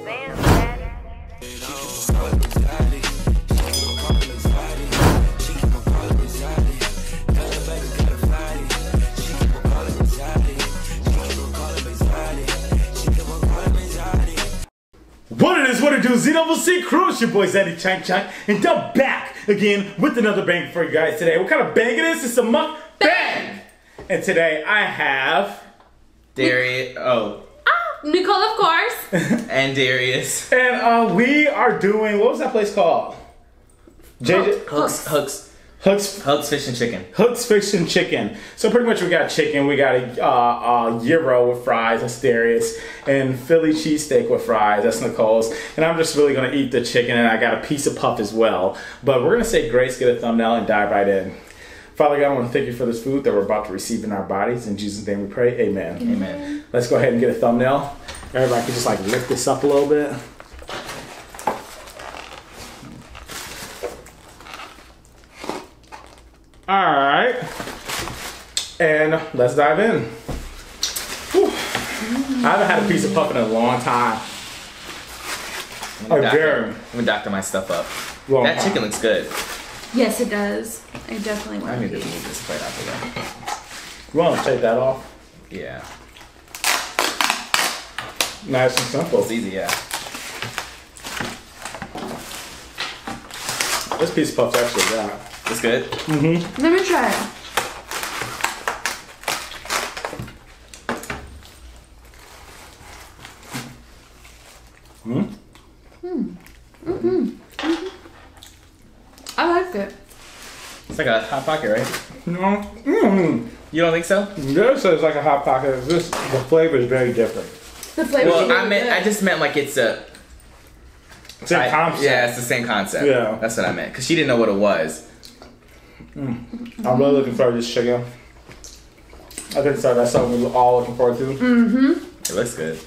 What it do, ZCC crew, it's your boy ZaddyChunkChunk, and I'm back again with another bang for you guys today. What kind of bang it is? It's a mukbang! And today I have... Darius, Nicole, of course. and Darius. And we are doing, what was that place called? Hooks Fish and Chicken. Hooks Fish and Chicken. So pretty much we got chicken, we got a gyro with fries, that's Darius, and Philly cheesesteak with fries, that's Nicole's. And I'm just really gonna eat the chicken, and I got a piece of puff as well. But we're gonna say grace, get a thumbnail, and dive right in. Father God, I want to thank you for this food that we're about to receive in our bodies. In Jesus' name we pray, amen. Amen. Let's go ahead and get a thumbnail. Everybody can just like lift this up a little bit. Alright, and let's dive in. Whew. I haven't had a piece of puff in a long time. Let me doctor my stuff up. That chicken looks good. Yes, it does. I definitely want I need to to move this plate out of there. You want to take that off? Yeah. Nice and simple. It's easy, yeah. This piece of puff's actually good. It's good? Mm-hmm. Let me try it. I like it. It's like a Hot Pocket, right? No. You don't think so? This is like a Hot Pocket. The flavor is very different. The flavor. Well, I just meant like it's a... Same concept. Yeah, it's the same concept. Yeah. That's what I meant. Because she didn't know what it was. I'm really looking forward to this chicken. I think so. That's something we're all looking forward to. Mm-hmm. It looks good.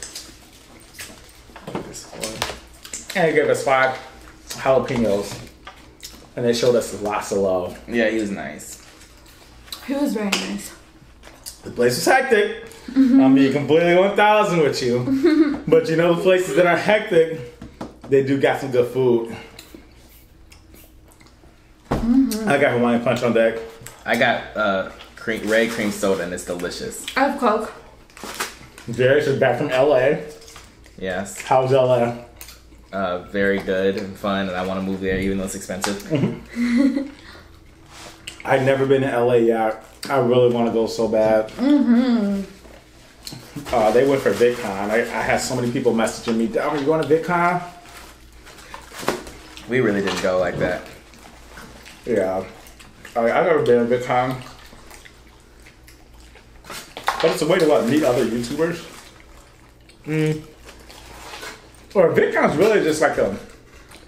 And they gave us 5 jalapenos. And they showed us lots of love. Yeah, he was nice. He was very nice. The place was hectic. I'm being completely 1,000 with you. But you know the places that are hectic, they do got some good food. I got Hawaiian Punch on deck. I got red cream soda and it's delicious. I have Coke. Darius is back from LA. Yes. How's LA? Very good and fun, and I want to move there even though it's expensive. I've never been to LA yet. I really want to go so bad. They went for VidCon. I had so many people messaging me, are you going to VidCon? We really didn't go like that. Yeah. I've never been to VidCon. But it's a way to what, meet other YouTubers? Or VidCon's really just like a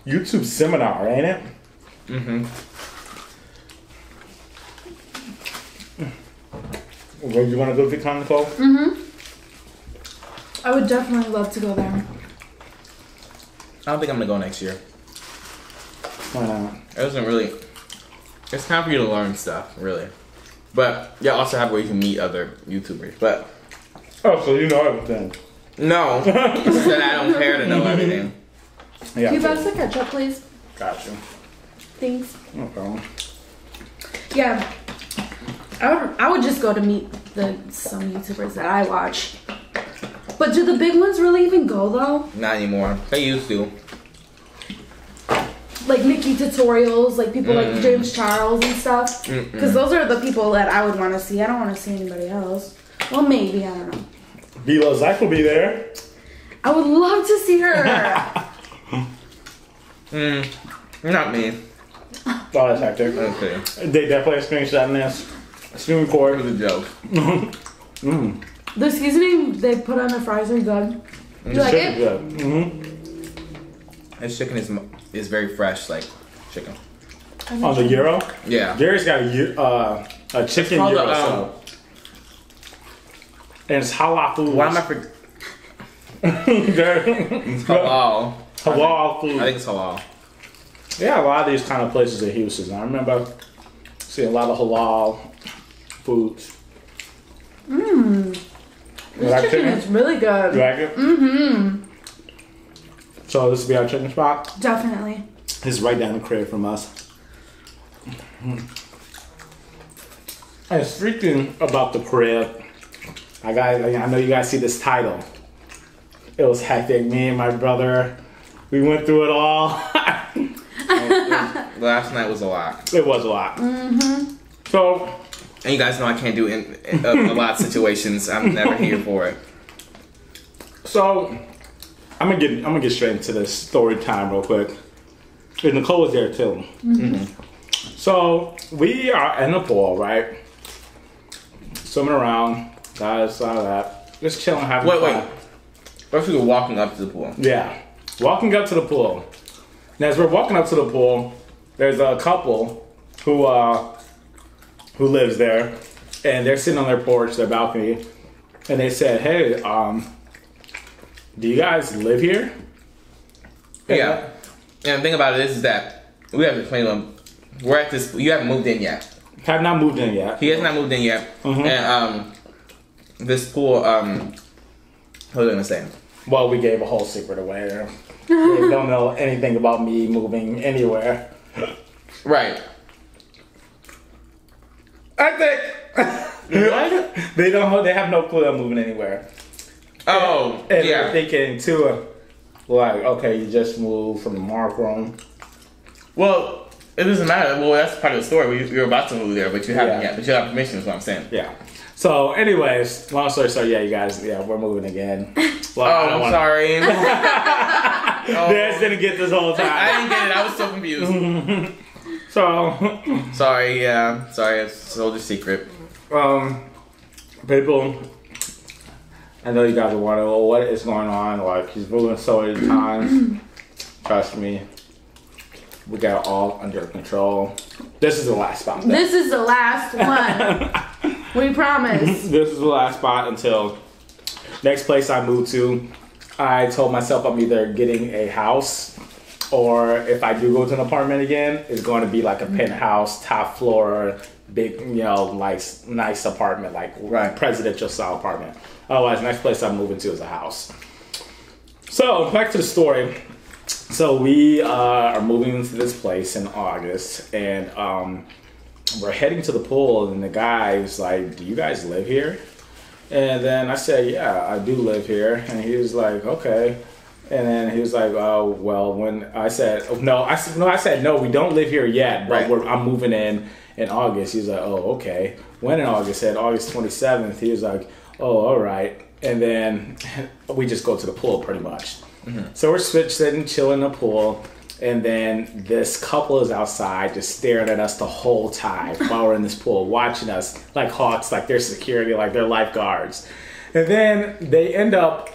YouTube seminar, ain't it? Where do you want to go to VidCon, Nicole? I would definitely love to go there. I don't think I'm gonna go next year. Why not? It doesn't really. It's time for you to learn stuff, really. But you also have where you can meet other YouTubers. But oh, so you know everything? no, it's just that I don't care to know everything. Yeah. Can you pass the ketchup, please? Got you. Thanks. No problem. Yeah, I would just go to meet some YouTubers that I watch. But do the big ones really even go though? Not anymore. They used to. Like Mickey tutorials, like people like James Charles and stuff. Because those are the people that I would want to see. I don't want to see anybody else. Well, maybe, I don't know. Velo Zach will be there. I would love to see her. Not me. Oh, that's hectic. Okay. They definitely have screenshot in this. Screen record. It was a joke. The seasoning they put on the fries are good. You like it? Good. This chicken is very fresh, like chicken. On the gyro? Yeah. Jerry's got a chicken called gyro sub. And it's halal food. Why am I forgetting? It's halal. Halal food. I think it's halal. Yeah, a lot of these kind of places in Houston. I remember seeing a lot of halal foods. This chicken is really good. You like it? So this will be our chicken spot. Definitely. It's right down the crib from us. And speaking about the crib, I know you guys see this title. It was hectic. Me and my brother, we went through it all. Last night was a lot. It was a lot. So, and you guys know I can't do a lot of situations. I'm never here for it. So, I'm gonna get straight into this story time real quick. And Nicole was there too. So we are in the pool, right? Swimming around, guys, all that, just chilling, having fun. Wait. First we were walking up to the pool. Yeah, walking up to the pool. And as we're walking up to the pool, there's a couple who lives there, and they're sitting on their porch, their balcony, and they said, "Hey, do you guys live here?" Yeah. And the thing about it is that we have to explain to them, we're at this, you haven't moved in yet. Have not moved in yet. He has not moved in yet. And this pool, what was I gonna say? Well, we gave a whole secret away there. They don't know anything about me moving anywhere. Right. I think they don't know, they have no clue I'm moving anywhere. Oh, and yeah. they're thinking too, like, okay, you just moved from the Mark room. Well, it doesn't matter. Well, that's part of the story. You're about to move there, but you haven't yet. But you have permission, is what I'm saying. Yeah. So, anyways, long story short, yeah, you guys, yeah, we're moving again. Well, I'm sorry. Darius didn't get this whole time. I didn't get it. I was so confused. So, sorry. Yeah, sorry. I told your secret. People, I know you guys are wondering, well, what is going on? Like, he's moving so many times. Trust me, we got it all under control. This is the last spot. This is the last one. We promise. This is the last spot until next place I move to. I told myself I'm either getting a house, or if I do go to an apartment again, it's going to be like a penthouse, top floor, big, nice apartment, like presidential style apartment. Otherwise, next place I'm moving to is a house. So back to the story. So we are moving into this place in August, and we're heading to the pool, and the guy's like, "Do you guys live here?" And then I said, "Yeah, I do live here." And he was like, "Okay." And then he was like, "Oh, well," when I said, no, we don't live here yet, but I'm moving in August. He was like, "Oh, okay." When in August? Said August 27th. He was like, "Oh, all right." And then we just go to the pool pretty much. So we're sitting, chilling in the pool. And then this couple is outside just staring at us the whole time while we're in this pool, watching us like hawks, like they're security, like they're lifeguards. And then they end up,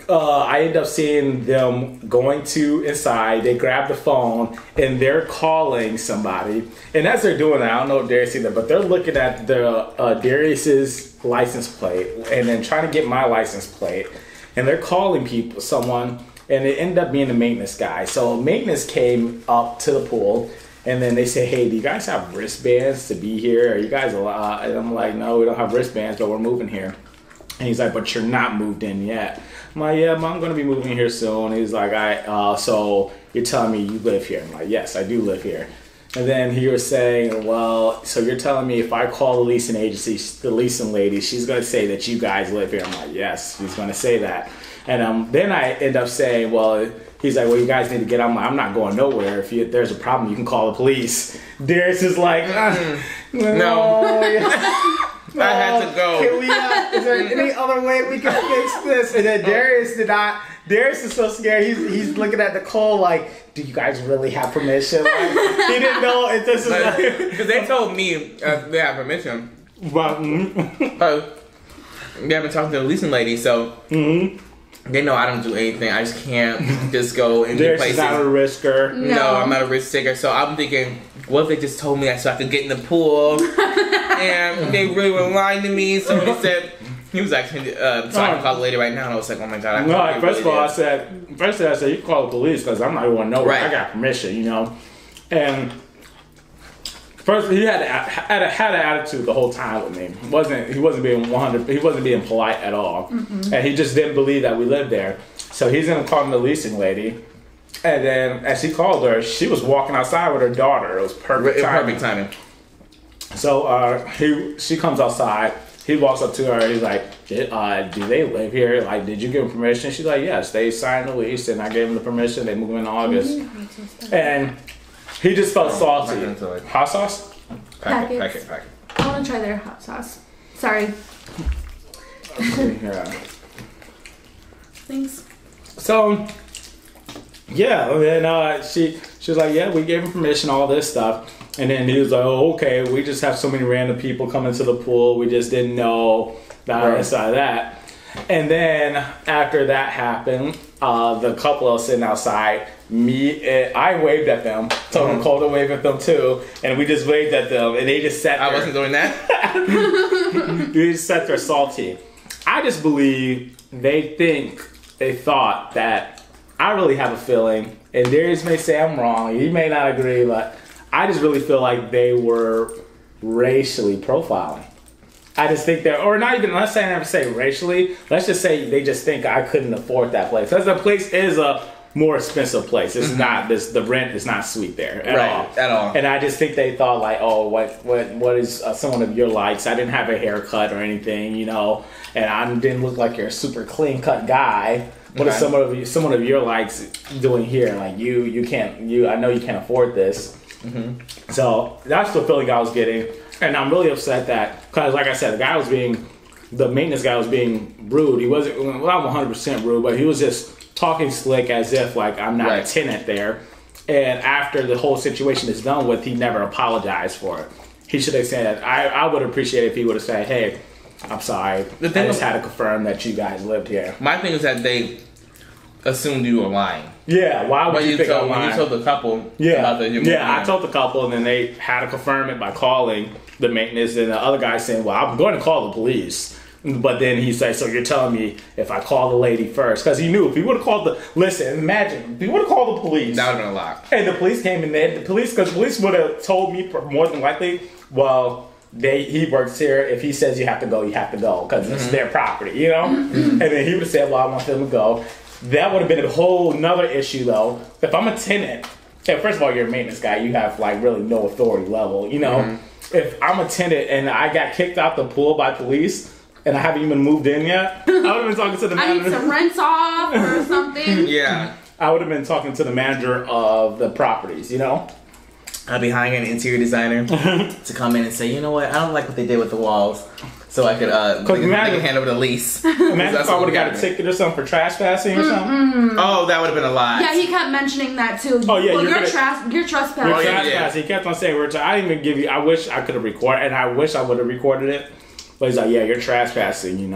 I end up seeing them going to inside. They grab the phone and they're calling somebody. And as they're doing that, I don't know if Darius seen that, but they're looking at the Darius's license plate and then trying to get my license plate. And they're calling someone. And it ended up being the maintenance guy. So maintenance came up to the pool, and then they said, "Hey, do you guys have wristbands to be here? Are you guys allowed?" And I'm like, "No, we don't have wristbands, but we're moving here." And he's like, "But you're not moved in yet." I'm like, "Yeah, but I'm gonna be moving here soon." He's like, "So you're telling me you live here?" I'm like, "Yes, I do live here." And then he was saying, "Well, so you're telling me if I call the leasing agency, the leasing lady, she's gonna say that you guys live here?" I'm like, "Yes, she's gonna say that." And then I end up saying, well, he's like, "Well, you guys need to get out." I'm like, "I'm not going nowhere. If there's a problem, you can call the police." Darius is like, no. I had to go. Is there any other way we can fix this? And then Darius is so scared. He's looking at Nicole like, "Do you guys really have permission?" Like, he didn't know if this is because they told me they have permission. But they haven't talked to the leasing lady, so they know I don't do anything. I just can't just go in new places. Not a risker. No, I'm not a risk taker. So I'm thinking, what if they just told me that so I could get in the pool? And they really were lying to me. So he said, he was actually, so I can call the lady right now. And I was like, oh my God. First of all, I said, you call the police because I'm not going nowhere. Right. I got permission, And first, he had an attitude the whole time with me. He wasn't being 100. He wasn't being polite at all, and he just didn't believe that we lived there. So he's gonna call the leasing lady. And then as he called her, she was walking outside with her daughter. It was perfect timing. So she comes outside. He walks up to her. He's like, do they live here? Like, did you give them permission? She's like, yes, they signed the lease and I gave them the permission. They moved in August. And he just felt salty. Hot sauce? Packet. I want to try their hot sauce. Sorry. Yeah. Thanks. So, yeah, and then she was like, yeah, we gave him permission, all this stuff. And then he was like, oh, okay, we just have so many random people coming to the pool. We just didn't know that. And then after that happened, the couple was sitting outside. I waved at them. Told them Cole to wave at them too. And we just waved at them. And they just sat there. I wasn't doing that. They just sat there salty. I just believe they thought that I really have a feeling. And Darius may say I'm wrong. He may not agree, but I just really feel like they were racially profiling. I just think or not even, let's never say racially. Let's just say they just think I couldn't afford that place. Because the place is a more expensive place. It's not, the rent is not sweet there at all. And I just think they thought like, oh, what is someone of your likes? I didn't have a haircut or anything, and I didn't look like you're a super clean cut guy. What is someone of your likes doing here? Like I know you can't afford this. Mm-hmm. So that's the feeling I was getting, and I'm really upset because, like I said, the maintenance guy was being rude. He wasn't not 100% rude, but he was just talking slick as if like I'm not a tenant there. And after the whole situation is done with, he never apologized for it. He should have said, I would appreciate it if he would have said, hey, I'm sorry. I just had to confirm that you guys lived here. My thing is that they assumed you were lying. Yeah, why would you think I'm lying? When you told the couple about the I told the couple, and then they had to confirm it by calling the maintenance, and the other guy saying, well, I'm going to call the police. But then he said, so you're telling me if I call the lady first? Because he knew if he would have called imagine, if he would have called the police. That would have been a lot. And the police came in there, because the police would have told me more than likely, well, he works here. If he says you have to go, you have to go, because it's their property, And then he would have said, well, I want them to go. That would have been a whole nother issue, though. If I'm a tenant, first of all, you're a maintenance guy. You have, like, really no authority level, If I'm a tenant and I got kicked out the pool by police and I haven't even moved in yet, I would have been talking to the manager. I need some rents off or something. Yeah. I would have been talking to the manager of the properties, I'd be hiring an interior designer to come in and say, you know what, I don't like what they did with the walls. So I could they can hand over the lease. Imagine if I would have got a ticket or something for trespassing or something. Oh, that would have been a lot. Yeah, he kept mentioning that too. Oh yeah, you're trespassing. You're trespassing. He kept on saying I didn't even give you. I wish I could have recorded, and I wish I would have recorded it. But he's like, yeah, you're trespassing. You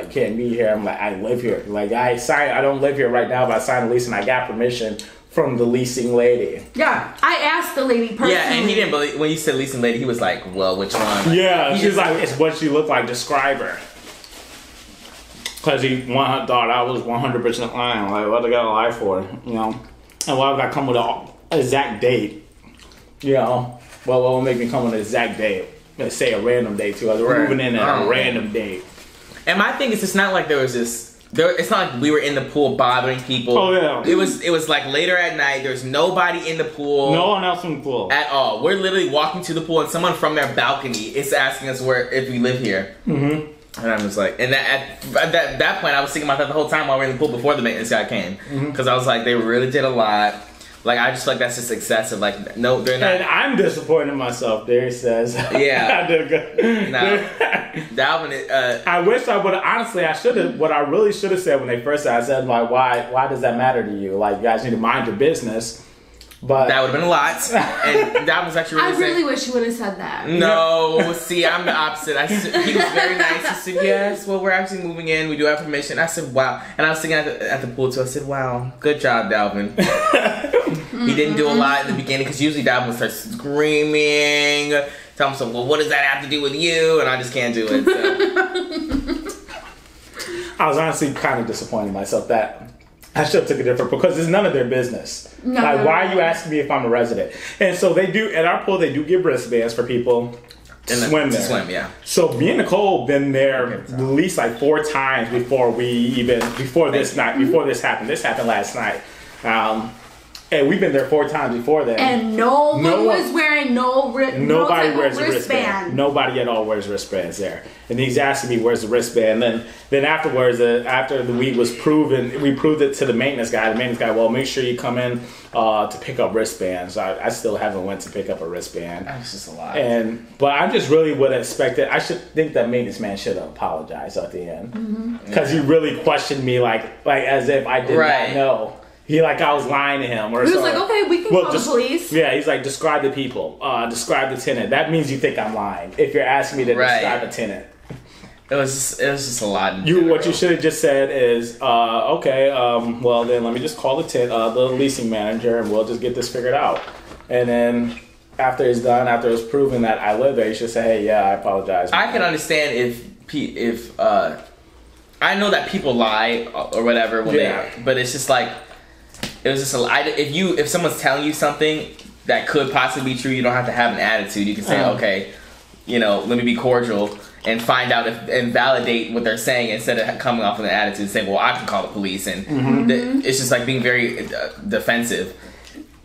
can't be here. I'm like, I live here. Like I don't live here right now, but I signed a lease and I got permission from the leasing lady. Yeah, I asked the lady personally. Yeah, and he didn't believe when you said leasing lady. He was like, "Well, which one?" Yeah, she's like, "It's what she looked like. Describe her." Because he thought I was 100% lying. Like, what I gotta lie for? And why would I come with an exact date? Well, what will make me come with an exact date? Let's say a random date too. I was moving in at a random date. And my thing is, it's not like there was this. It's not like we were in the pool bothering people. Oh yeah. It was like later at night. There's nobody in the pool. No one else in the pool at all. We're literally walking to the pool, and someone from their balcony is asking us if we live here. Mm-hmm. And I'm just like, and at that point, I was thinking about that the whole time while we were in the pool before the maintenance guy came, because I was like, they really did a lot. Like, I just feel like that's just excessive. Like, no, they're not. And I'm disappointed in myself, there he says. Yeah. I did good. No. Dalvin, I wish I would have, honestly, what I really should have said when they first said, I said, like, why does that matter to you? Like, you guys need to mind your business. But that would have been a lot. And that was actually really I really wish you would have said that. No, see, I'm the opposite. He was very nice. He said, yes, well, we're actually moving in. We do have permission. I said, wow. And I was sitting at the pool, too. I said, wow, good job, Dalvin. He didn't do a lot in the beginning, because usually Dalvin would start screaming. Tell him, so, well, what does that have to do with you? And I just can't do it. So. I was honestly kind of disappointed in myself that I should have took a different, because it's none of their business. Why are you asking me if I'm a resident? And so they do, at our pool, they do give wristbands for people swim there. To swim, yeah. So me and Nicole been there at least like 4 times before this happened. This happened last night. And we've been there 4 times before that. And no one was wearing nobody wears a wristband. Nobody at all wears wristbands there. And he's asking me where's the wristband. Then afterwards, after the weed was proven, we proved it to the maintenance guy. The maintenance guy, well, make sure you come in to pick up wristbands. I still haven't went to pick up a wristband. That's just a lot. But I just really would have expected. I should think that maintenance man should have apologized at the end because he really questioned me like as if I did not know. He I was lying to him. Or he was like, okay, we can call the police. Yeah, he's like, describe the people. Describe the tenant. That means you think I'm lying. If you're asking me to describe a tenant. It was just a lot. What you should have just said is, okay, well then let me just call the leasing manager and we'll just get this figured out. And then after it's done, after it's proven that I live there, you should say, hey, yeah, I apologize. I can understand if I know that people lie or whatever but it's just like. It was just if someone's telling you something that could possibly be true, you don't have to have an attitude. You can say, okay, let me be cordial and find out and validate what they're saying instead of coming off with an attitude and saying, well, I can call the police. And it's just like being very defensive.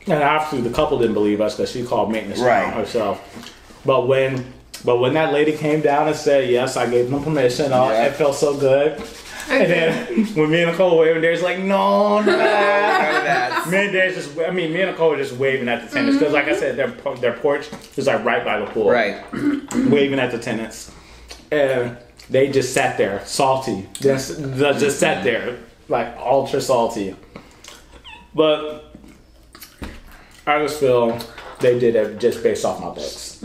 And obviously the couple didn't believe us because she called maintenance herself. But when that lady came down and said, yes, I gave them permission, it felt so good. And then when me and Nicole were waving, there's like, no. Me and Nicole were just waving at the tenants because, like I said, their porch is like right by the pool. Right. Waving at the tenants, and they just sat there, salty. Just sat there, like ultra salty. But I just feel they did it just based off my books.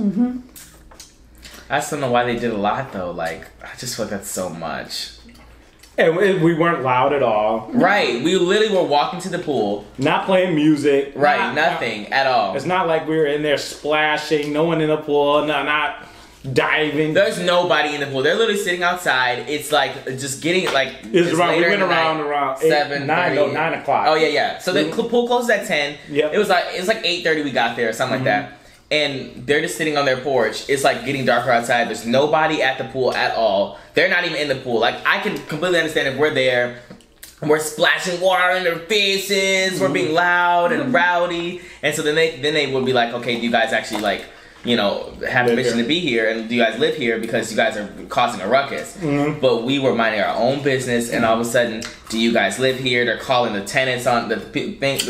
I just don't know why they did a lot though. Like I just feel like that's so much. And we weren't loud at all. Right. We literally were walking to the pool. Not playing music. Right. Nothing at all. It's not like we were in there splashing. No one in the pool. Not diving. There's nobody in the pool. They're literally sitting outside. It's like just getting like. It's around. We went around 9 o'clock. Oh yeah. So the pool closes at 10. Yep. It was like 8:30 we got there or something like that. And they're just sitting on their porch. It's like getting darker outside. There's nobody at the pool at all. They're not even in the pool. Like I can completely understand if we're there and we're splashing water in their faces, we're being loud and rowdy. And so then they would be like, okay, do you guys actually have permission to be here and do you guys live here because you guys are causing a ruckus? But we were minding our own business and all of a sudden, do you guys live here? They're calling the tenants on the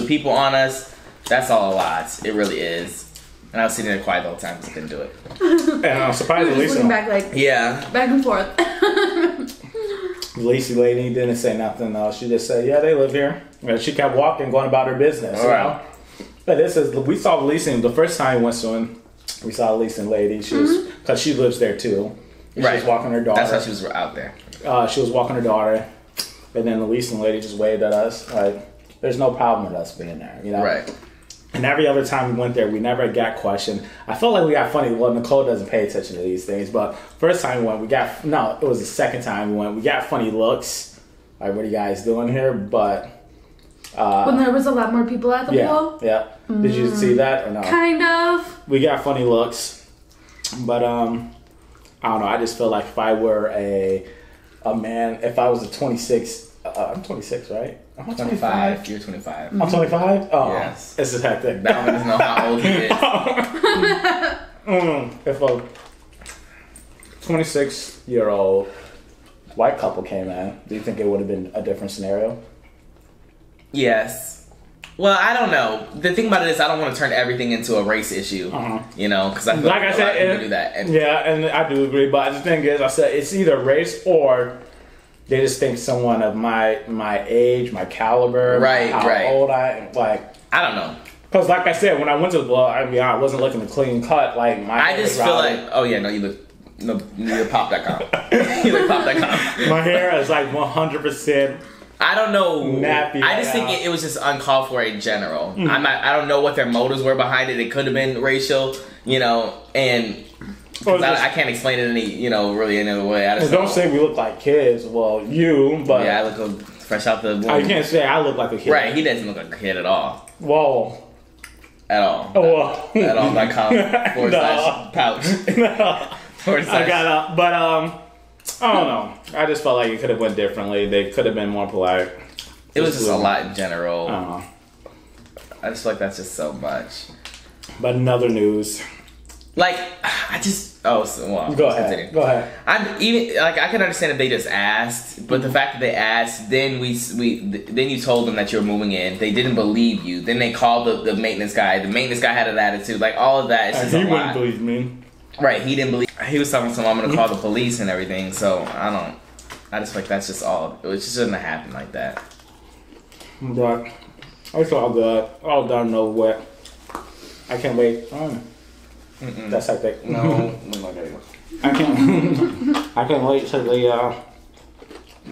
people on us. That's all a lot. It really is. And I was sitting there quiet the whole time because I couldn't do it. And I'm surprised the looking back back and forth. The Lacey lady didn't say nothing though. She just said, yeah, they live here. And she kept walking, going about her business. Right. But we saw the leasing the first time we went swimming. We saw the leasing lady. She was because she lives there too. She was walking her daughter. That's how she was out there. She was walking her daughter, and then the leasing lady just waved at us. Like, there's no problem with us being there, Right. And every other time we went there, we never got questioned. I felt like we got funny. Well, Nicole doesn't pay attention to these things, but first time we went, it was the second time we went. We got funny looks. Like, what are you guys doing here? But when there was a lot more people at the pool? Yeah. Did you see that or no? Kind of. We got funny looks. But, I don't know. I just feel like if I were a man, if I was a 26, I'm 26, right? I'm 25. You're 25. I'm 25? Oh, yes. This is hectic. That one doesn't know how old he is. If a 26-year-old white couple came in, do you think it would have been a different scenario? Yes. Well, I don't know. The thing about it is I don't want to turn everything into a race issue. Because I feel like I said, do that. And I do agree. But the thing is, I said it's either race or they just think someone of my age, my caliber, how old I am. Like, I don't know. Because like I said, when I went to the club, I wasn't looking to clean cut. Like I just feel like, you look pop.com. You look pop.com. My hair is like 100%. I don't know. Nappy. I just think it was just uncalled for in general. I don't know what their motives were behind it. It could have been racial, and. I can't explain it any other way. I just don't say we look like kids. Well, but yeah, I look fresh out the womb. You can't say I look like a kid. Right, he doesn't look like a kid at all. Well, at all. Oh, well. At all.com/pouch. No. I got but I don't know. I just felt like it could have went differently. They could have been more polite. It was just a lot in general. I don't know. I just feel like that's just so much. But in other news, like I just go ahead. Go ahead. I'm even like I can understand if they just asked, but the fact that they asked, then then you told them that you were moving in. They didn't believe you. Then they called the maintenance guy. The maintenance guy had an attitude. Like all of that. It's just he a lot. wouldn't believe me. Right, he didn't believe. He was talking to someone, I'm gonna call the police and everything. So I just feel like that's just all. It just shouldn't have happened like that. But it's all good. All done, no wet. I can't wait. That's hectic. No, I can't wait till the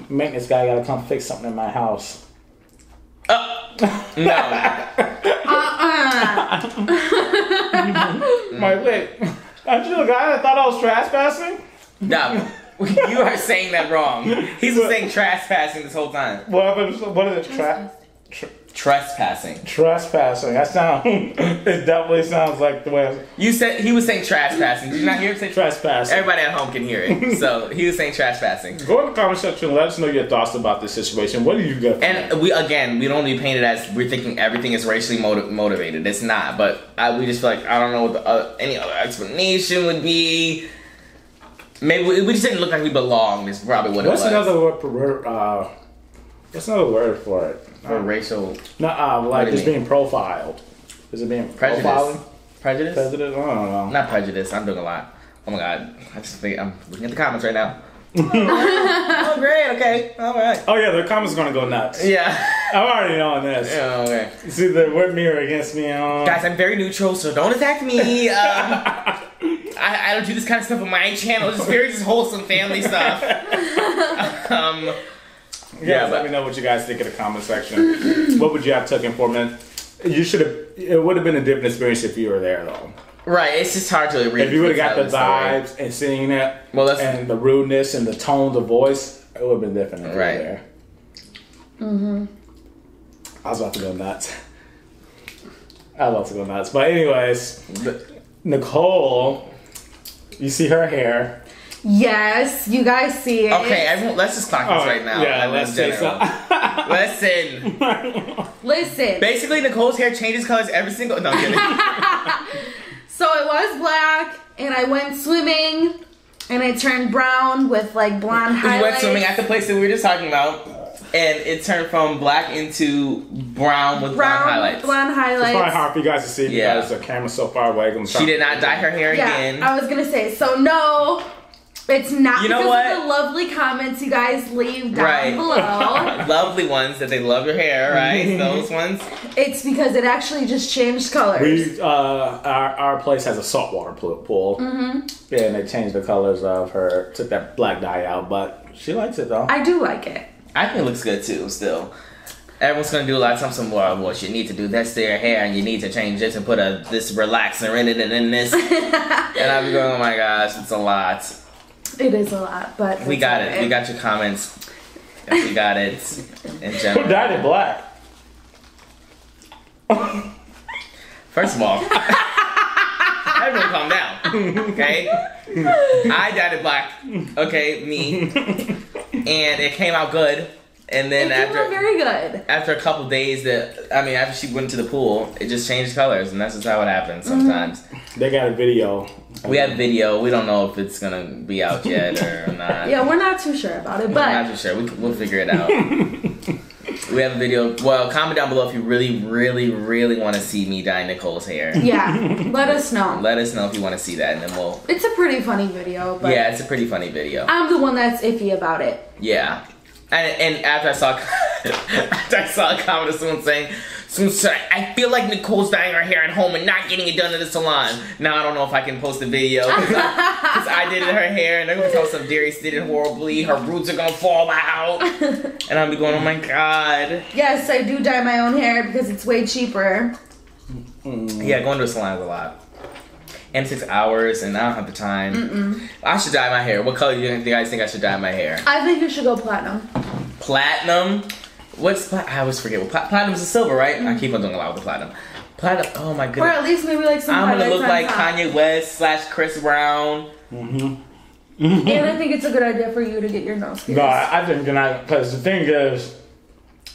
maintenance guy gotta come fix something in my house. No. Wait. Aren't you the guy that thought I was trespassing? No. You are saying that wrong. He's been saying trespassing this whole time. What is it? Trespassing. Trespassing. That sound. It definitely sounds like the way. You said he was saying trespassing. Did you not hear him say trespassing? Everybody at home can hear it. So he was saying trespassing. Go in the comment section and let us know your thoughts about this situation. What do you get? And we don't be painted as we're thinking everything is racially motivated. It's not. But we just feel like I don't know what any other explanation would be. Maybe we just didn't look like we belonged. Is probably what What's it was. another word for what's another word for it? For racial. No, like it's being profiled. Is it being prejudice? Profiling? Prejudice? Prejudice? I don't know. Not prejudice. I'm doing a lot. Oh my god. I just think I'm looking at the comments right now. Oh great. Okay. All right. Oh yeah, the comments are gonna go nuts. Yeah. I'm already knowing this. Yeah. Okay. See the word mirror against me. Guys, I'm very neutral, so don't attack me. I don't do this kind of stuff on my channel. It's very just wholesome family stuff. Yeah, let me know what you guys think in the comment section. What would you have taken for, man? You should have. It would have been a different experience if you were there, though. Right, it's just hard to read. If you would have got the vibes and seeing it, and the rudeness and the tone, the voice, it would have been different if you were there. I was about to go nuts. But anyways, Nicole, you see her hair. Yes, you guys see it. Okay, everyone, let's just clock this right now. Yeah, let's say so. Listen. Basically, Nicole's hair changes colors every single. No, I'm kidding. So it was black, and I went swimming, and it turned brown with like blonde highlights. We went swimming at the place that we were just talking about, and it turned from black into brown with blonde highlights. Blonde highlights. It's probably hard for you guys to see because the camera's so far away. She did not dye her hair again. I was gonna say, so no. It's not because of the lovely comments you guys leave down below. Lovely ones that they love your hair, right? Those ones. It's because it actually just changed colors. Our place has a saltwater pool. Yeah, and they changed the colors of her, took that black dye out, but she likes it though. I do like it. I think it looks good too, still. Everyone's gonna do a lot of something more. Well, you need to do this to your hair, and you need to change this and put this relaxer in it and in this. And I'll be going, oh my gosh, it's a lot. It is a lot, but we got it. We got your comments. We got it in general. Who dyed it black? First of all, everyone calm down, okay? I dyed it black, okay, me, and it came out good. And then very good. After a couple days, after she went to the pool, it just changed colors, and that's just how it happens sometimes. They got a video. We have video. We don't know if it's gonna be out yet or not. Yeah, we're not too sure about it, but we're not too sure. We'll figure it out. We have a video. Well, comment down below if you really, really, really want to see me dye Nicole's hair. Yeah, let us know. Let us know if you want to see that, and then we'll. It's a pretty funny video, but yeah, it's a pretty funny video. I'm the one that's iffy about it. Yeah. And after I saw a comment of someone saying, I feel like Nicole's dyeing her hair at home and not getting it done at the salon. Now I don't know if I can post a video because I did her hair and they're going to tell some Darius did it horribly. Her roots are going to fall out. And I'll be going, oh my god. Yes, I do dye my own hair because it's way cheaper. Yeah, going to a salon is a lot. And 6 hours, and I don't have the time. I should dye my hair. What color do you guys think I should dye my hair? I think you should go platinum. Platinum? I always forget. Well, platinum is a silver, right? I keep on doing a lot with the platinum. Platinum. Oh my Or goodness. at least maybe like some. I'm gonna look like highlights on top. Kanye West / Chris Brown. And I think it's a good idea for you to get your nose pierced. No, I think because the thing is,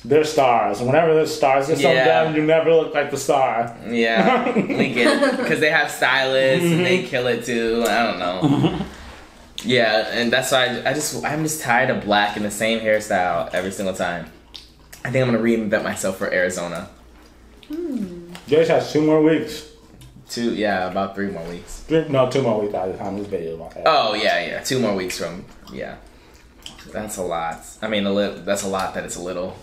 they're stars. And whenever the stars get something done, you never look like the star. Yeah, we get it because they have stylists and they kill it too. I don't know. Yeah, and that's why I'm just tired of black and the same hairstyle every single time. I think I'm gonna reinvent myself for Arizona. Jace has 2 more weeks. About 3 more weeks. 2 more weeks by the time this video is out. Oh yeah, 2 more weeks from That's a lot. I mean, that's a lot that it's a little.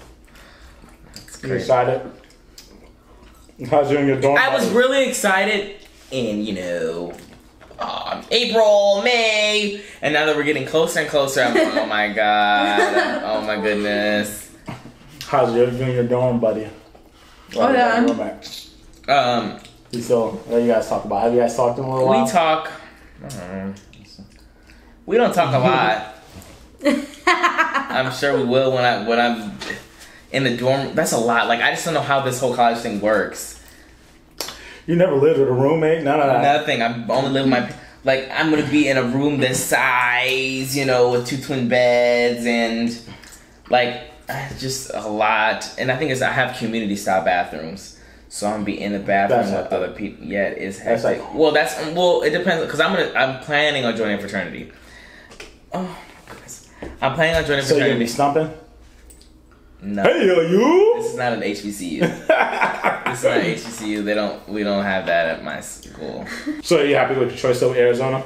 You excited? How's you in your dorm? I was really excited in, April, May, and now that we're getting closer and closer, I'm like, oh my god, oh my goodness. How's you in your dorm, buddy? Oh yeah. What do you guys talk about? Have you guys talked in a little while? We talk. We don't talk a lot. I'm sure we will when I'm in the dorm. That's a lot. Like, I just don't know how this whole college thing works. You never lived with a roommate? None of that? Nothing. I've only lived with my... Like, I'm going to be in a room this size, with 2 twin beds and, like, just a lot. And I think I have community-style bathrooms. So I'm going to be in the bathroom with other people. Yeah, it is hectic. It depends. Because I'm planning on joining a fraternity. Oh, my goodness. I'm planning on joining a fraternity. So you're going to be stumping? No. Hey, you! This is not an HBCU. This is not an HBCU. We don't have that at my school. So are you happy with your choice of Arizona?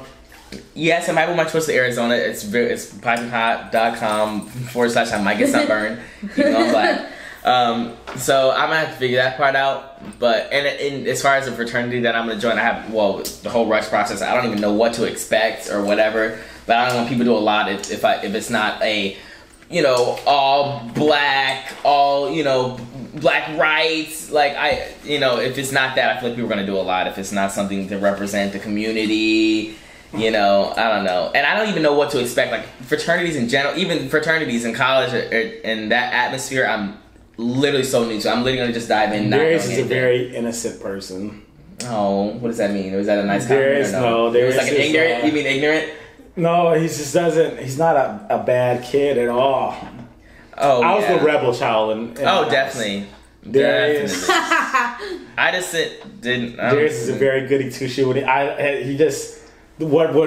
Yes, I'm happy with my choice of Arizona. It's pipinghot.com / I might get sunburned. I'm black. So I'm gonna have to figure that part out. But and as far as the fraternity that I'm gonna join, I have the whole rush process. I don't even know what to expect or whatever. But I don't want people to do a lot if it's not a all black, all, black rights. Like, if it's not that, I feel like people are going to do a lot. If it's not something to represent the community, I don't know. And I don't even know what to expect. Like, fraternities in general, even fraternities in college and that atmosphere, I'm literally so new to. I'm literally going to just dive in. Darius is a very innocent person. Oh, what does that mean? Was that a nice compliment? Darius like an ignorant? You mean ignorant? No, he's not a bad kid at all. Oh, I was the rebel child. In definitely. Darius. I just didn't. Darius is a very goody two shoe. What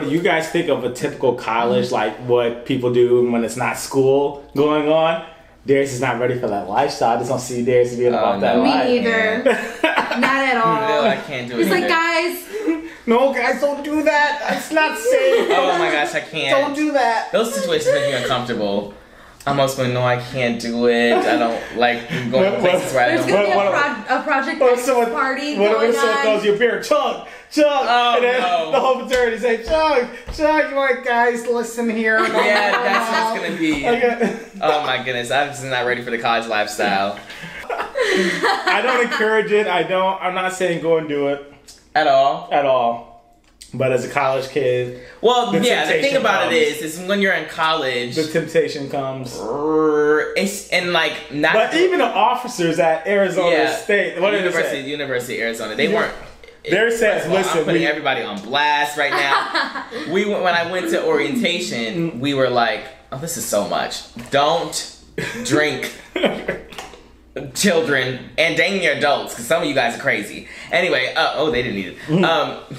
do you guys think of a typical college, like what people do when it's not school going on? Darius is not ready for that lifestyle. I just don't see Darius being about that life. Me either. Not at all. No, I can't do it. He's like, guys. No, guys, don't do that. It's not safe. Oh my gosh, I can't. Don't do that. Those situations make me uncomfortable. I'm almost going, no, I can't do it. I don't like going to places where I don't. There's going to be a Project X party going on. What if someone throws you a beer? Chunk! Oh, and then no. the whole fraternity say, Chunk! You want guys, listen here. Yeah, that's what it's going to be. Okay. Oh my goodness, I'm just not ready for the college lifestyle. I don't encourage it. I'm not saying go and do it. At all. But as a college kid, the thing about it is when you're in college, the temptation comes. But even the officers at Arizona State, University of Arizona, they weren't. They're saying, listen, I'm putting everybody on blast right now. When I went to orientation, we were like, oh, this is so much. Don't drink. Children and dang near adults, because some of you guys are crazy. Anyway, they didn't need it.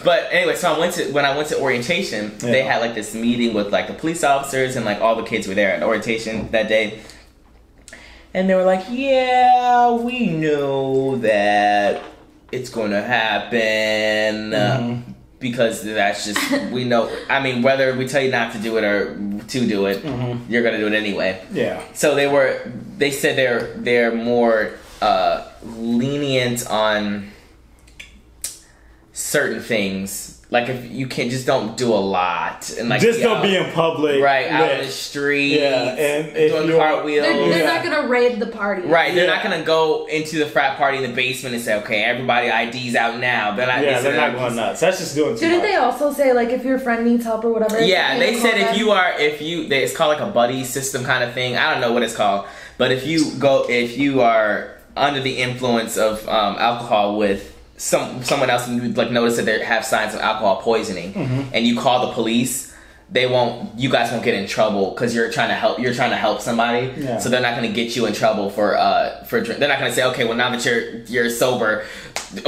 But anyway, so when I went to orientation, they had like this meeting with like the police officers and like all the kids were there at orientation that day, and they were like, "Yeah, we know that it's going to happen." Because that's just, we know, I mean, whether we tell you not to do it or to do it, you're going to do it anyway. Yeah. So they said they're more lenient on certain things. Like, if you can't, just don't do a lot. And like, just don't be in public. Right, out in the street. Yeah, and doing cartwheels. They're not going to raid the party. Right, they're not going to go into the frat party in the basement and say, okay, everybody ID's out now. They're not going nuts. That's just doing too much. Didn't they also say, like, if your friend needs help or whatever? Yeah, they said it's called like a buddy system kind of thing. I don't know what it's called. But if you are under the influence of alcohol with someone else and you like notice that they have signs of alcohol poisoning, and you call the police, you guys won't get in trouble because you're trying to help somebody. Yeah. So they're not going to get you in trouble for drink. They're not going to say, okay, well now that you're sober,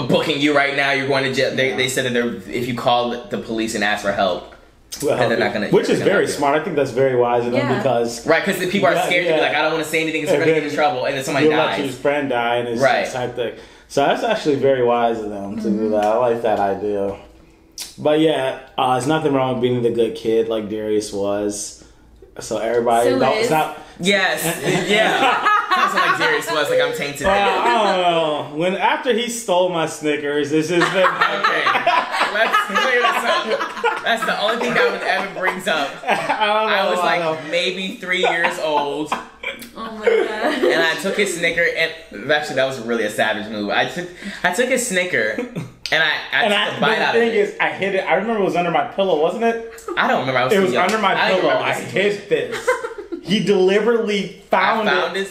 booking you right now, you're going to jail. They said that if you call the police and ask for help, and they're not going to. Which is very smart. I think that's very wise of them because because the people are scared to be like, I don't want to say anything because they're going to get in trouble, and then somebody dies. Let your friend die, and it's hectic. So that's actually very wise of them to do that. I like that idea. But yeah, there's nothing wrong with being the good kid like Darius was. So everybody, it's not. Yes, yeah. That's like Darius was. Like I'm tainted. I don't know. After he stole my Snickers, it's just been okay. Let's clear this up. That's the only thing that ever brings up. I was like maybe 3 years old. Oh my god! And I took his Snicker, and actually that was really a savage move. I took his Snicker, and I took a bite out of it. The thing is, I hit it. I remember it was under my pillow, wasn't it? I don't remember. It was under my pillow. I hit this. He deliberately found it.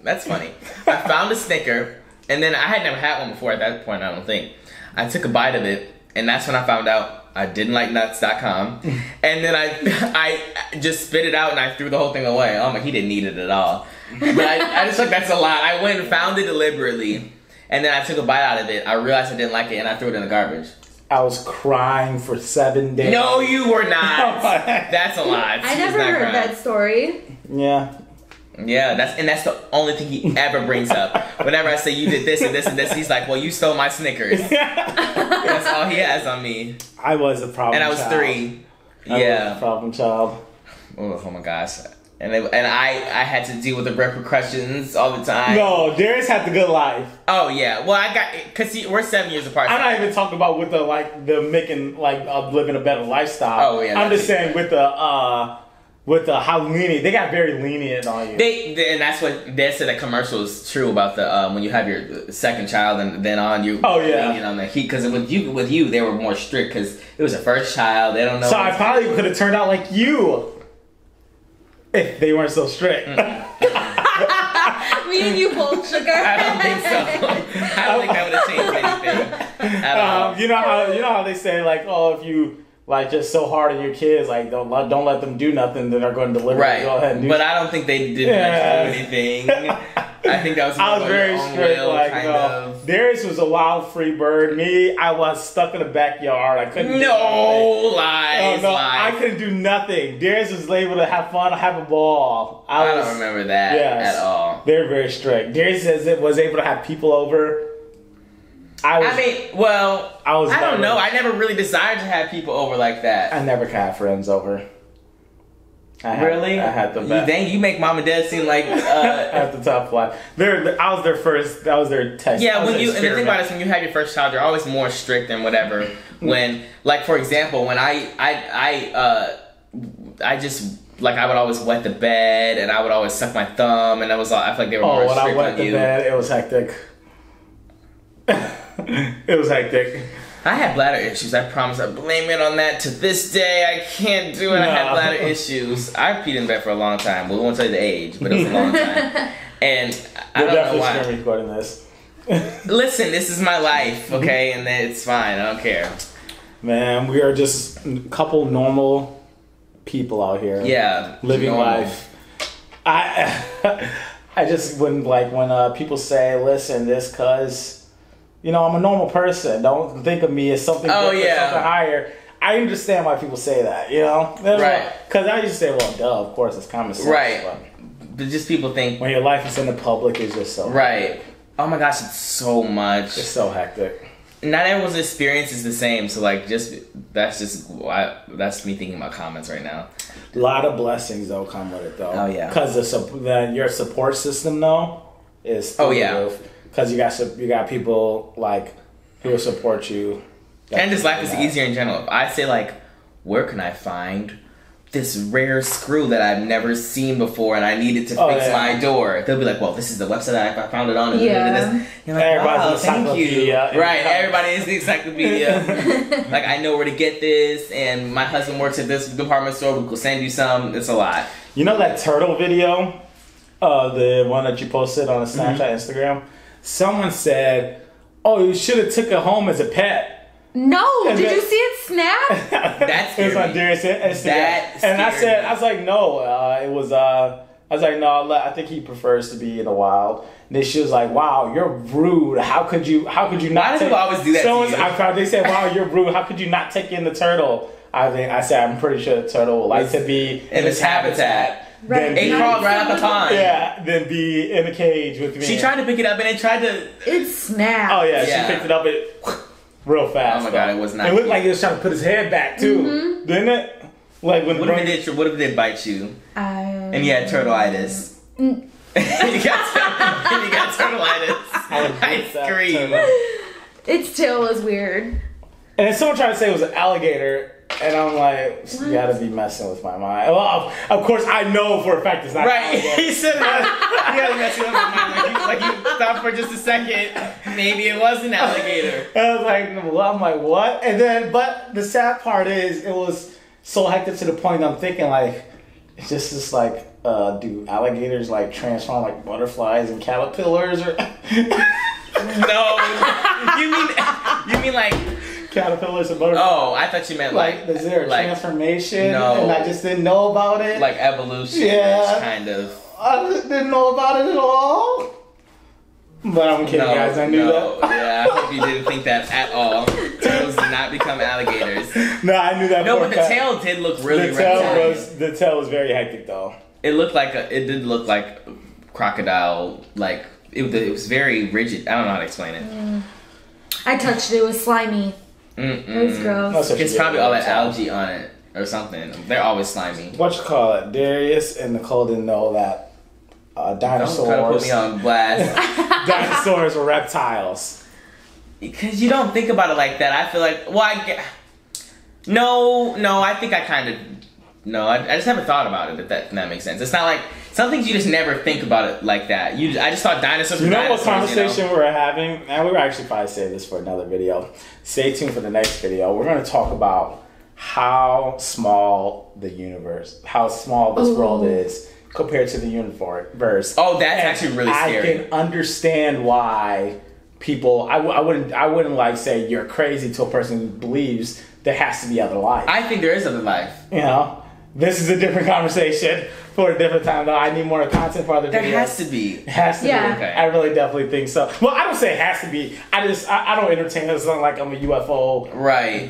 That's funny. I found a Snicker, and then I had never had one before at that point. I don't think. I took a bite of it, and that's when I found out I didn't like nuts.com. And then I just spit it out and I threw the whole thing away. Oh my, he didn't need it at all. But I just like, that's a lot. I went and found it deliberately, and then I took a bite out of it. I realized I didn't like it, and I threw it in the garbage. I was crying for 7 days. No, you were not. That's a lot. I never heard that story. Yeah. Yeah, that's the only thing he ever brings up. Whenever I say you did this and this and this, he's like, well, you stole my Snickers. That's all he has on me. I was a problem child. And I was 3. I was a problem child. Oh my gosh. And I had to deal with the repercussions all the time. No, Darius had the good life. Oh yeah, well I got because we're 7 years apart. I'm not even talking about with the making living a better lifestyle. Oh yeah, I'm just saying with the how lenient they got very lenient on you. And that's what they said. That commercial is true about the when you have your second child and then on you. Oh yeah, lenient on the heat because with you they were more strict because it was a first child. They don't know. So I probably could have turned out like you. If they weren't so strict. Me and you both sugar. I don't think so. I don't think that would have changed anything at all. You know how they say like, oh, if you like just so hard on your kids, like don't let them do nothing, then they're going to deliver. Right. Go ahead and do but I don't think they did do anything. I think that was. I was very strict. Like Darius was a wild free bird. Me, I was stuck in the backyard. I couldn't. No lies. No, I couldn't do nothing. Darius was able to have fun, have a ball. I don't remember that at all. They're very strict. Darius was able to have people over. I don't know. I never really desired to have people over like that. I never had friends over. Really? I had the best. You make mom and dad seem like at the top flight. I was their first. That was their test. Yeah, and the thing about it is when you have your first child, you're always more strict and whatever. When, like for example, when I just like I would always wet the bed and I would always suck my thumb and I feel like they were more strict on you. When I wet the bed, it was hectic. It was hectic. I had bladder issues. I promise. I blame it on that. To this day, I can't do it. No. I had bladder issues. I peed in bed for a long time. We won't tell you the age, but it was a long time. And I don't know why. We're recording this. Listen, this is my life, okay? And it's fine. I don't care. Man, we are just a couple normal people out here. Yeah, living life. I just when people say, "Listen, this cuz." You know, I'm a normal person. Don't think of me as something different, something higher. I understand why people say that, you know? Right. Because I used to say, well, duh, of course, it's common sense. Right. But just people think... When your life is in the public, it's just so hectic. Oh my gosh, it's so much. It's so hectic. Not everyone's experience is the same, so that's me thinking about comments right now. A lot of blessings, though, come with it, though. Oh, yeah. Because your support system, though, is... Because you got people like who will support you. And just life is easier in general. If I say like, where can I find this rare screw that I've never seen before and I needed to fix my door? They'll be like, well, this is the website I found it on. And you're like, wow, thank you. Right, everybody is the encyclopedia. Like, I know where to get this and my husband works at this department store. We'll send you some. It's a lot. You know that turtle video? The one that you posted on Snapchat, Instagram? Someone said, oh, you should have took it home as a pet. No, And did then- you see it snap? That's It was scary. on Darius' Instagram. That And I scared was like, no, it was, I was like, no, I think he prefers to be in the wild. And then she was like, wow, you're rude. How could you not Why do people always do that to you? They said, wow, you're rude. How could you not take in the turtle? I said, I'm pretty sure the turtle would like to be in its habitat. Right. It crawled right out the pond. Yeah, then be in a cage with me. She tried to pick it up and it tried to. It snapped. Oh yeah, Yeah. she picked it up real fast. Oh my God, it was not It looked cute. like he was trying to put his head back too, didn't it? Like when What if it did bite you and you had turtleitis? Mm. you got turtleitis. I scream. Its tail was weird. And then someone tried to say it was an alligator, and I'm like, you gotta be messing with my mind. Well, of course, I know for a fact it's not. Right, An alligator. he said that. You gotta mess with my mind. Like you thought for just a second, maybe it was an alligator. And I was like, well, I'm like, what? And then, but the sad part is, it was so hectic to the point I'm thinking like, it's just like, do alligators like transform like butterflies and caterpillars or? No, you mean like Caterpillars and butterflies. Oh, I thought you meant like is there a transformation? No. And I just didn't know about it. like evolution, Yeah. kind of. I just didn't know about it at all. But I'm kidding, guys. I knew that. Yeah, I hope you didn't think that at all. Turtles did not become alligators. No, I knew that. No, for but a the fact. tail did look really The tail was very hectic though. It looked like it did look like crocodile. Like it was very rigid. I don't know how to explain it. I touched it. It was slimy. It was gross. It's probably all that algae on it or something. They're always slimy. What you call it? Darius and Nicole didn't know that dinosaurs. Don't try to put me on blast. Dinosaurs were reptiles. Because you don't think about it like that. I feel like, no, I think I kind of, no, I just haven't thought about it, if that makes sense. It's not like, some things you just never think about it like that. I just thought dinosaurs were You know dinosaurs, what conversation we're having? And we're actually probably save this for another video. Stay tuned for the next video. We're going to talk about how small the universe, how small this world is compared to the universe. Oh, that's actually really scary. I can understand why people. I wouldn't like say you're crazy to a person who believes there has to be other life. I think there is other life. You know, this is a different conversation for a different time. Though I need more content for other videos. There has to be. It has to Yeah. be. Okay. I really definitely think so. Well, I don't say it has to be. I don't entertain it. It's not like I'm a UFO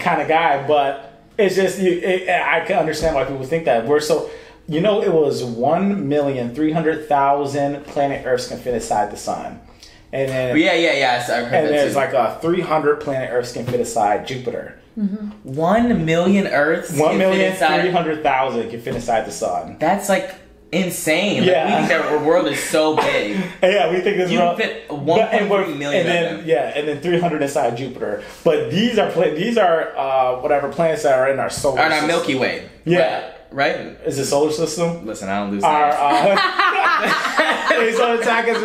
kind of guy, but it's just I can understand why people think that. We're so. You know, it was 1,300,000 planet Earths can fit inside the sun. And then Yeah. I've heard and that there's too. like 300 planet Earths can fit inside Jupiter. 1 million Earths. 1,300,000 can fit inside the sun. That's like insane. Yeah. Like, we think that our world is so big. Yeah, we think this You world can fit 1.3 million and of them. then and then 300 inside Jupiter. But these are whatever planets that are in our solar Or in system. our Milky Way. Yeah. Right? Is it solar system? Listen, I don't lose Our science. so attack us.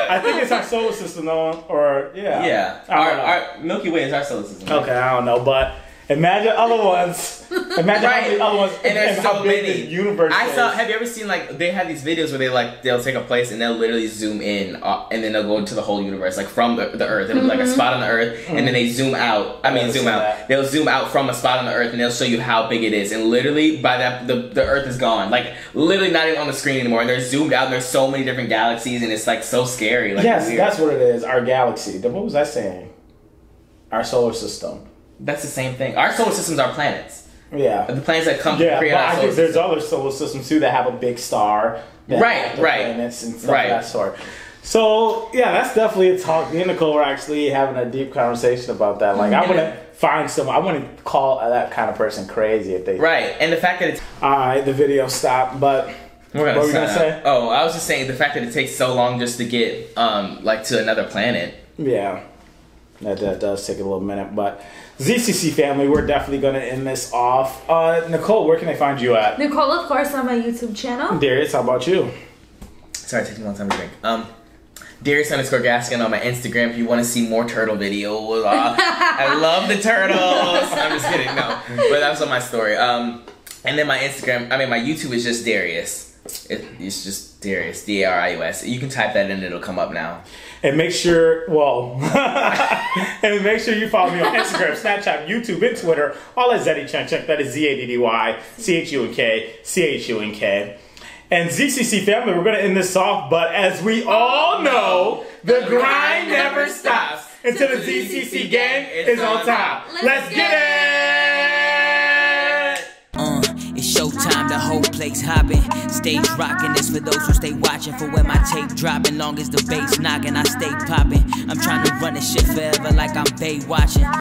I think it's our solar system though, or Yeah. I don't know. Our Milky Way is our solar system. Okay, I don't know, but imagine other ones. Imagine how many other ones And there's how so big many. the universe is. Have you ever seen they have these videos where they'll take a place and they'll literally zoom in and then they'll go into the whole universe, like from the Earth. It'll be like a spot on the Earth and then they zoom out. They'll zoom out from a spot on the Earth and they'll show you how big it is. And literally by that, the Earth is gone. Like literally not even on the screen anymore. And they're zoomed out and there's so many different galaxies and it's like so scary. Like, yes, weird. that's what it is. Our galaxy. What was I saying? Our solar system. That's the same thing. Our solar systems are planets. Yeah. The planets that come Yeah, create but our I solar guess there's system. other solar systems too that have a big star. That have the planets and stuff of that sort. So yeah, that's definitely a talk. Me and Nicole were actually having a deep conversation about that. Like I wouldn't I wouldn't call that kind of person crazy if they. Right, and the fact that it's. Alright, the video stopped, but What were you gonna say? Oh, I was just saying the fact that it takes so long just to get to another planet. Yeah. That does take a little minute, but ZCC family, we're definitely going to end this off. Nicole, where can they find you at? Nicole, of course, on my YouTube channel. Darius, how about you? Sorry, it takes me a long time to drink. Darius_Gaskin on my Instagram if you want to see more turtle videos. I love the turtles. I'm just kidding, no. But that's on my story. And then my YouTube is just Darius. It's just Darius, Darius. You can type that in, it'll come up now. And make sure, and make sure you follow me on Instagram, Snapchat, YouTube, and Twitter, all at ZaddyChunkChunk. That is ZaddyChunkChunk. And ZCC family, we're going to end this off, but as we all know, the grind never stops until the ZCC gang is on top. Let's get it! It's showtime, the whole place hopping. Stage rocking, this for those who stay watching. For when my tape dropping, long as the bass knocking, I stay popping. I'm trying to run this shit forever like I'm Bay watching.